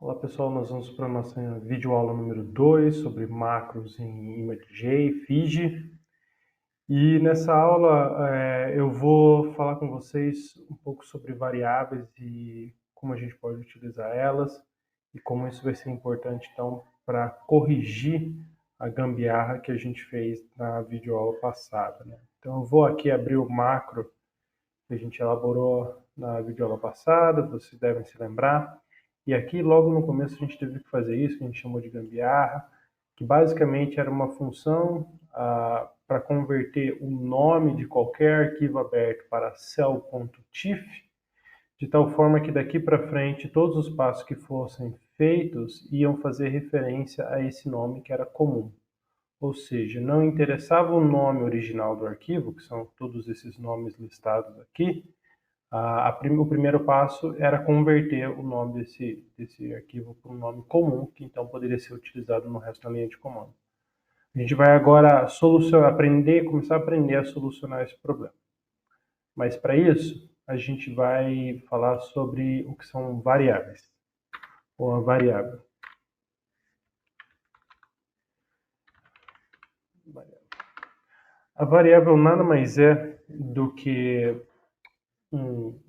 Olá pessoal, nós vamos para a nossa videoaula número 2 sobre macros em ImageJ, Fiji. E nessa aula eu vou falar com vocês um pouco sobre variáveis e como a gente pode utilizar elas e como isso vai ser importante então para corrigir a gambiarra que a gente fez na videoaula passada, né? Então eu vou aqui abrir o macro que a gente elaborou na videoaula passada, vocês devem se lembrar. E aqui, logo no começo, a gente teve que fazer isso, que a gente chamou de gambiarra, que basicamente era uma função para converter o nome de qualquer arquivo aberto para cell.tif, de tal forma que daqui para frente todos os passos que fossem feitos iam fazer referência a esse nome que era comum. Ou seja, não interessava o nome original do arquivo, que são todos esses nomes listados aqui. O primeiro passo era converter o nome desse arquivo para um nome comum, que então poderia ser utilizado no resto da linha de comando. A gente vai agora começar a aprender a solucionar esse problema. Mas para isso, a gente vai falar sobre o que são variáveis, ou a variável. A variável nada mais é do que um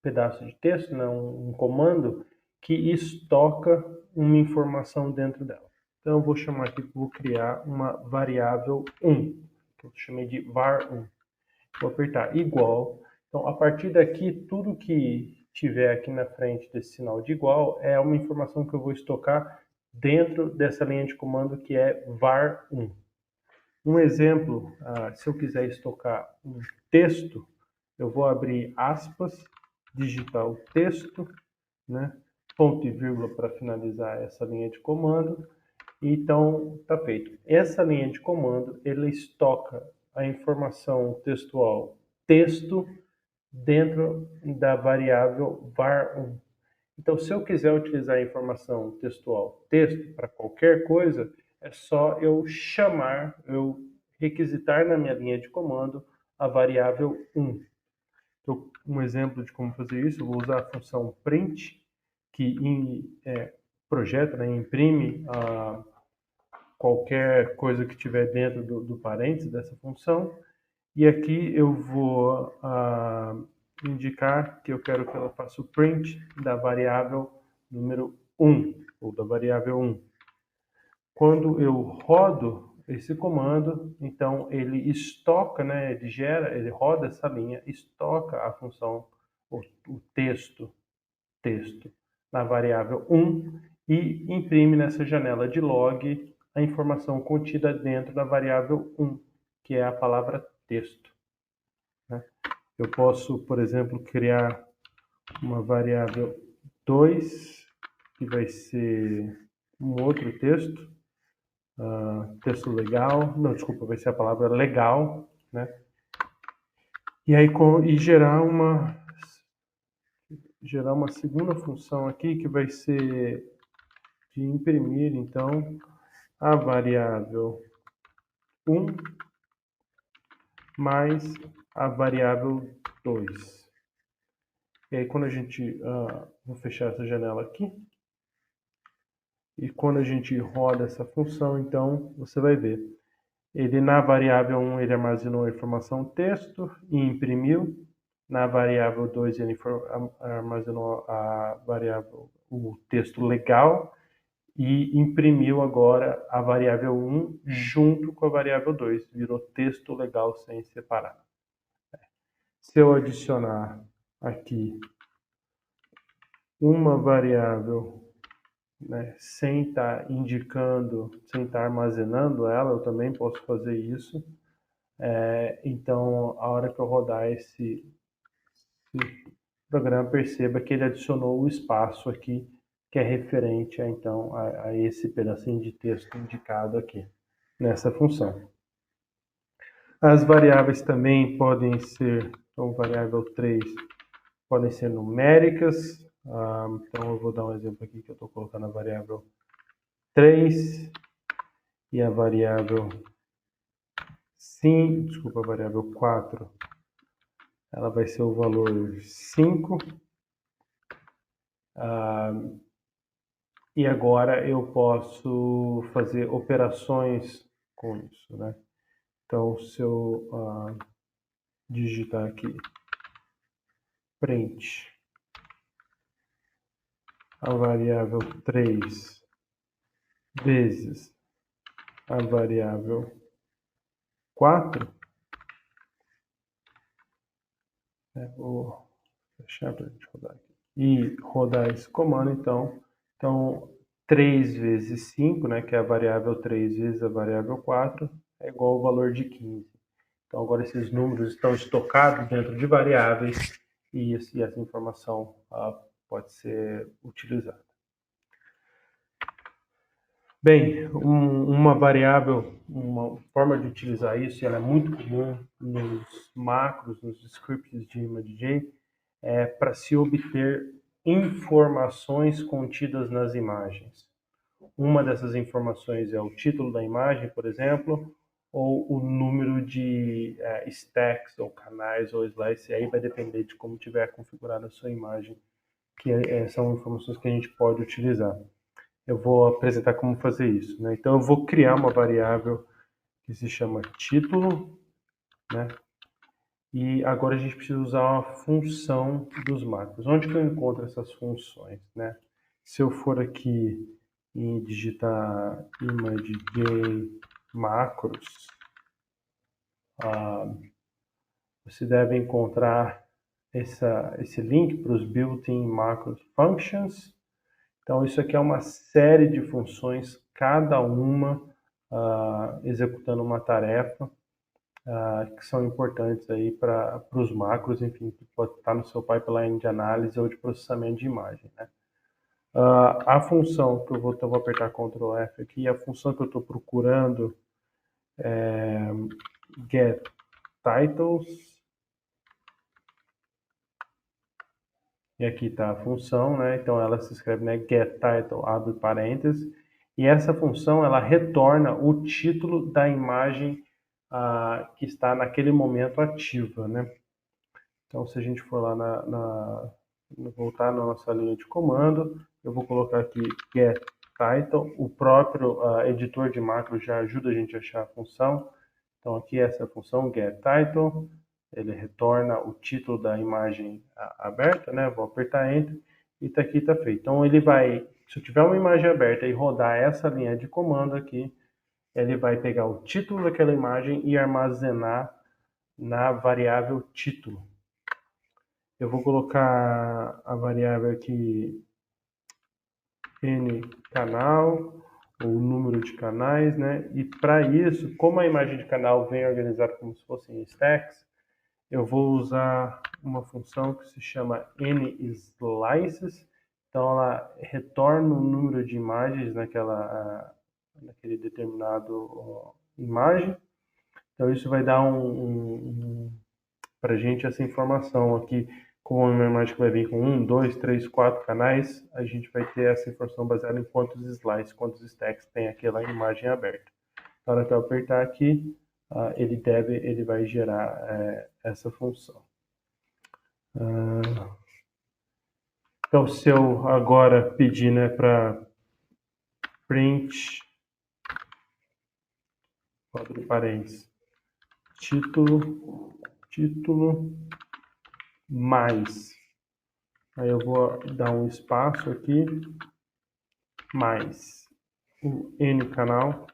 pedaço de texto, né, um comando que estoca uma informação dentro dela. Então eu vou chamar aqui, vou criar uma variável 1, que eu chamei de var1. Vou apertar igual. Então a partir daqui, tudo que tiver aqui na frente desse sinal de igual é uma informação que eu vou estocar dentro dessa linha de comando que é var1. Um exemplo, se eu quiser estocar um texto, eu vou abrir aspas, digitar o texto, né? Ponto e vírgula para finalizar essa linha de comando. Então, está feito. Essa linha de comando, ele estoca a informação textual texto dentro da variável var1. Então, se eu quiser utilizar a informação textual texto para qualquer coisa, é só eu requisitar na minha linha de comando a variável 1. Então, um exemplo de como fazer isso, eu vou usar a função print, que projeta, né, imprime qualquer coisa que tiver dentro do parênteses dessa função. E aqui eu vou indicar que eu quero que ela faça o print da variável número 1, ou da variável 1. Quando eu rodo esse comando, então ele estoca, né, ele roda essa linha, estoca a função, o texto na variável 1 e imprime nessa janela de log a informação contida dentro da variável 1, que é a palavra texto, né? Eu posso, por exemplo, criar uma variável 2, que vai ser um outro texto, texto legal, não, desculpa, vai ser a palavra legal, né? E aí gerar uma segunda função aqui que vai ser de imprimir, então, a variável 1 mais a variável 2. E aí quando a gente, vou fechar essa janela aqui, e quando a gente roda essa função, então, você vai ver. Ele na variável 1 ele armazenou a informação texto e imprimiu. Na variável 2 ele armazenou a variável, o texto legal e imprimiu agora a variável 1 junto com a variável 2. Virou texto legal sem separar. Se eu adicionar aqui uma variável, né, sem estar indicando, sem estar armazenando ela, eu também posso fazer isso. Então, a hora que eu rodar esse programa, perceba que ele adicionou o espaço aqui, que é referente então, a esse pedacinho de texto indicado aqui, nessa função. As variáveis também podem ser, então, variável 3, podem ser numéricas. Então, eu vou dar um exemplo aqui que eu estou colocando a variável 3 e a variável 5, desculpa, a variável 4, ela vai ser o valor 5. E agora eu posso fazer operações com isso, né? Então, se eu digitar aqui print a variável 3 vezes a variável 4, né? Vou fechar para a gente rodar aqui. E rodar esse comando, então 3 vezes 5, né, que é a variável 3 vezes a variável 4, é igual ao valor de 15. Então agora esses números estão estocados dentro de variáveis e essa informação pode ser utilizada. Bem, uma variável, uma forma de utilizar isso, e ela é muito comum nos macros, nos scripts de ImageJ, é para se obter informações contidas nas imagens. Uma dessas informações é o título da imagem, por exemplo, ou o número de stacks, ou canais, ou slices, e aí vai depender de como tiver configurada a sua imagem, que são informações que a gente pode utilizar. Eu vou apresentar como fazer isso, né? Então eu vou criar uma variável que se chama título, né? E agora a gente precisa usar uma função dos macros. Onde que eu encontro essas funções, né? Se eu for aqui e digitar ImageJ macros, você deve encontrar esse link para os built-in macros functions. Então, isso aqui é uma série de funções, cada uma executando uma tarefa, que são importantes aí para os macros, enfim, que pode estar no seu pipeline de análise ou de processamento de imagem, né? A função que eu vou apertar Ctrl F aqui, a função que eu estou procurando é get titles, e aqui está a função, né? Então ela se escreve, né, get title, abre parênteses, e essa função ela retorna o título da imagem que está naquele momento ativa, né? Então se a gente for lá voltar na nossa linha de comando, eu vou colocar aqui get title, o próprio editor de macro já ajuda a gente a achar a função. Então aqui essa função get title, ele retorna o título da imagem aberta, né? Vou apertar Enter e tá aqui, tá feito. Então ele vai, se eu tiver uma imagem aberta e rodar essa linha de comando aqui, ele vai pegar o título daquela imagem e armazenar na variável título. Eu vou colocar a variável aqui n canal, o número de canais, né? E para isso, como a imagem de canal vem organizada como se fossem stacks, eu vou usar uma função que se chama nslices. Então ela retorna o número de imagens naquele determinado imagem. Então isso vai dar para a gente essa informação aqui, como uma imagem que vai vir com 1, 2, 3, 4 canais, a gente vai ter essa informação baseada em quantos slices, quantos stacks tem aquela imagem aberta. Na hora que eu apertar aqui, ele vai gerar essa função. Então, se eu agora pedir, né, para print, abre parênteses, título mais, aí eu vou dar um espaço aqui, mais o n canal,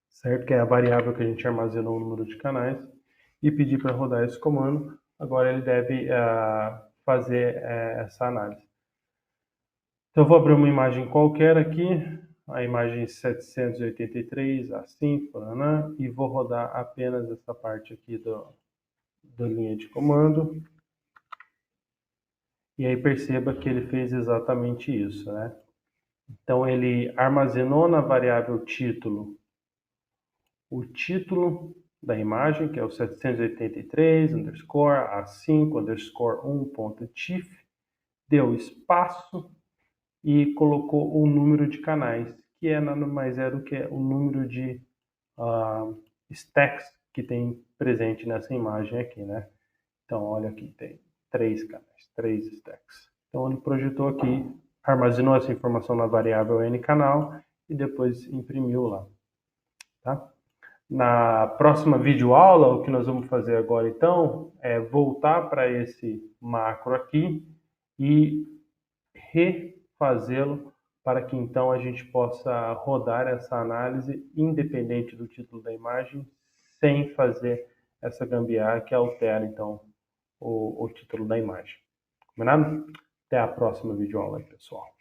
certo? Que é a variável que a gente armazenou o número de canais, e pedir para rodar esse comando. Agora ele deve fazer essa análise. Então eu vou abrir uma imagem qualquer aqui, a imagem 783, assim, e vou rodar apenas essa parte aqui da linha de comando. E aí perceba que ele fez exatamente isso, né? Então ele armazenou na variável título o título da imagem, que é o 783 underscore A5 underscore 1.tif, deu espaço e colocou o número de canais, que é nada mais é do que o número de stacks que tem presente nessa imagem aqui, né? Então, olha aqui, tem 3 canais, 3 stacks. Então, ele projetou aqui armazenou essa informação na variável nCanal e depois imprimiu lá, tá? Na próxima videoaula, o que nós vamos fazer agora então é voltar para esse macro aqui e refazê-lo para que então a gente possa rodar essa análise independente do título da imagem, sem fazer essa gambiarra que altera então o título da imagem. Combinado? Até a próxima videoaula, pessoal.